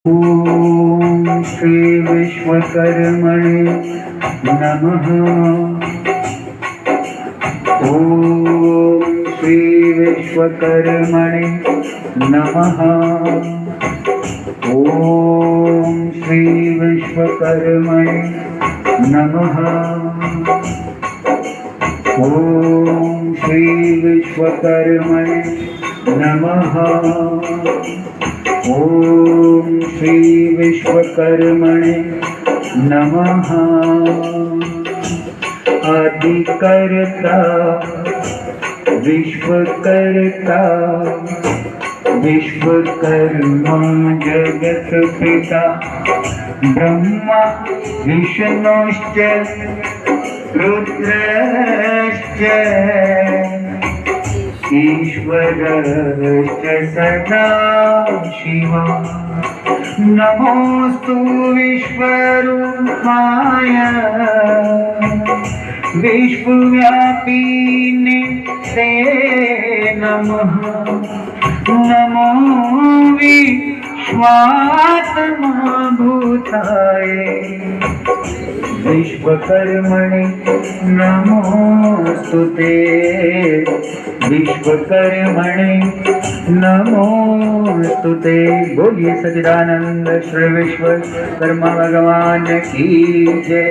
ओम श्री विश्वकर्मणे नमः। ओम श्री विश्वकर्मणे नमः। ओम श्री विश्वकर्मणे नमः। ओम श्री विश्वकर्मणे नमः। ओम श्री विश्वकर्मणे नमः। आदिकर्ता विश्वकर्ता विश्वकर्मा जगत पिता ब्रह्मा विष्णुश्च रुद्रश्च ईश्वरश्च सदा शिवा। नमोस्तु विश्वरूपाय विश्वव्यापिने ते नमः। नमो विश्वात्मभूताय विश्वकर्मणे नमोस्तुते। विश्वकर्मणे नमोस्तुते। बोलिए सच्चिदानंद श्री विश्वकर्मा भगवान की जय।